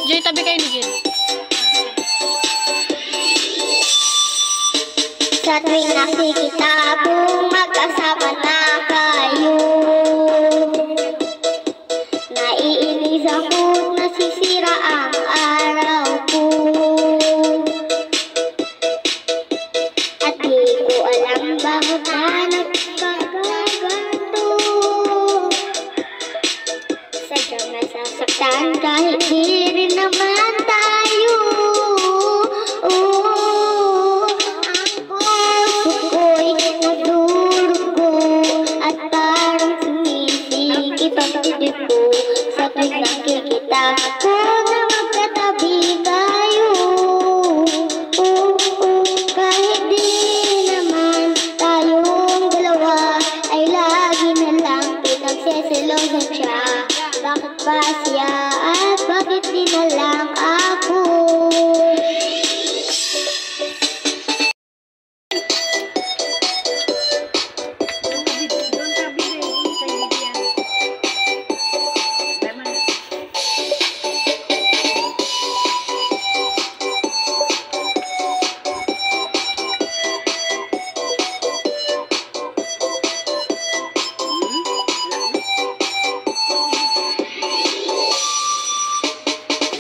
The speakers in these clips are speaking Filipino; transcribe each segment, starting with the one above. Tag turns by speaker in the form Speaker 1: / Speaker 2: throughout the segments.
Speaker 1: Jay, tabi kayo ni Jay.
Speaker 2: Sa tuwing nakikita kung magkasama na kayo, naiinis ako't nasisira ang araw ko. At di ko alam bakit na nagkagaganto. Sadyang nasasaktan kahit di rin naman tayo. Sa tuwing nakikita ko na magkatabi tayo, kahit di naman tayong dalawa ay lagi na lang pinagseselosan siya. Bakit ba siya at bakit di na lang ako?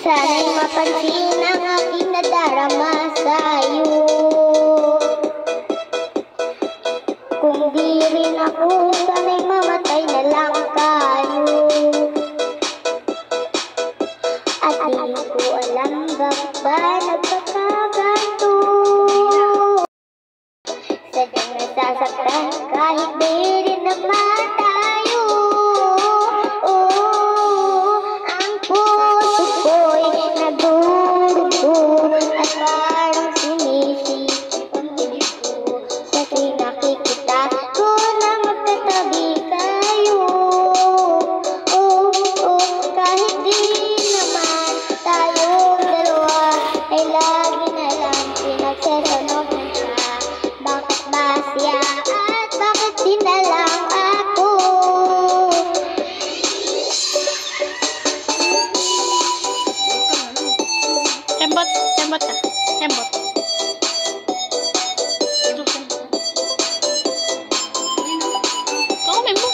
Speaker 2: Sana'y mapansin ang aking nadarama sa'yo. Kung di rin ako, sana'y mamatay na lang kayo. At di ko alam bakit ba nagkakaganto. Sadyang nasasaktan kahit di rin naman tayo. Ang puso ko'y nadurugo at parang sinisip ang dilig ko. Sa tuwing nakikita ko na magkatabi kayo, kahit di naman tayong dalawa ay lagi na lang pinagseselosan siya. Bakit ba siya at bakit di na lang ako?
Speaker 1: Sembot, sembot na. Sembot. Oo, may mo.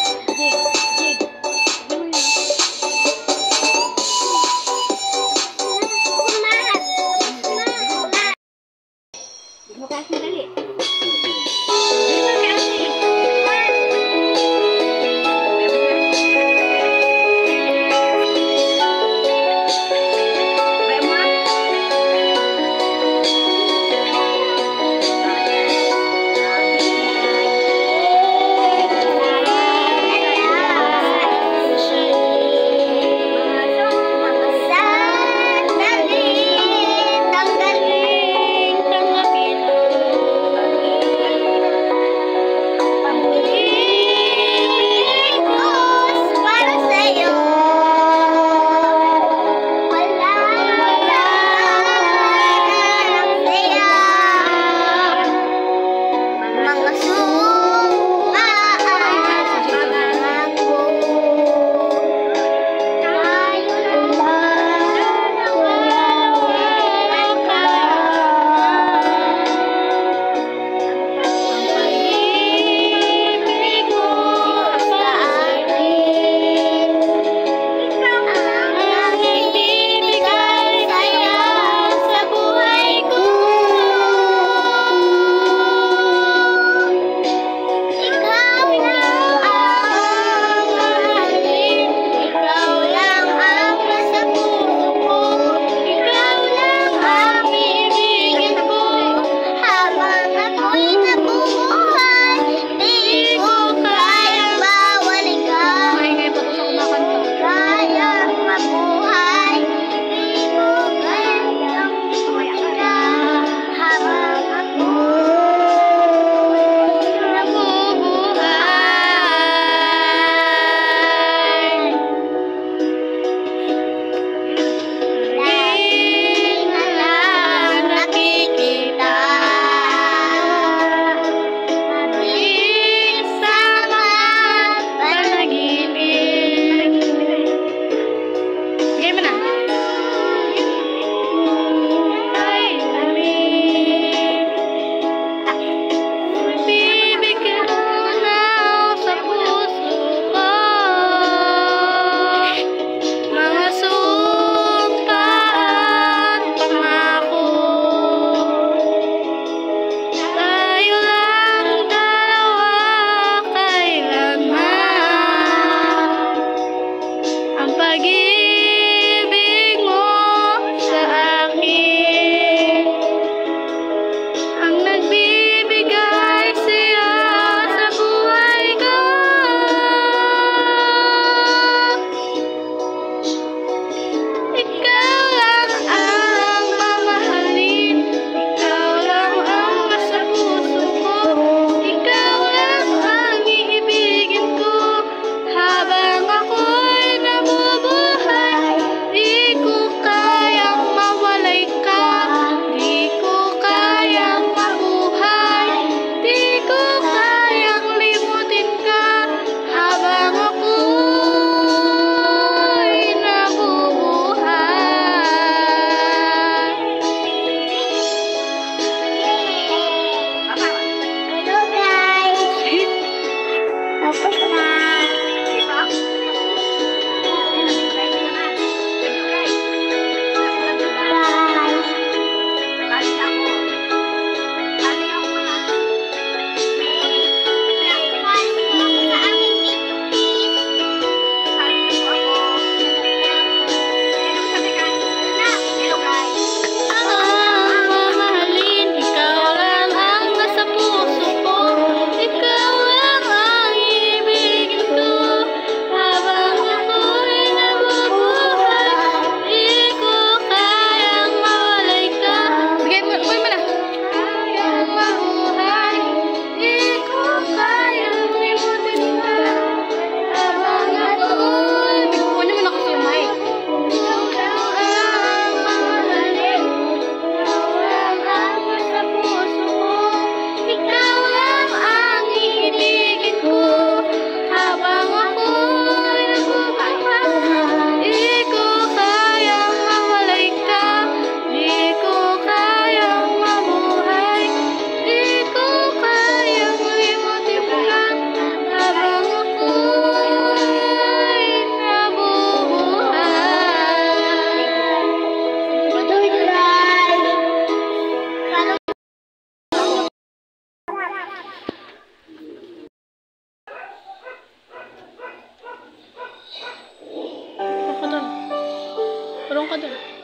Speaker 1: ka dun.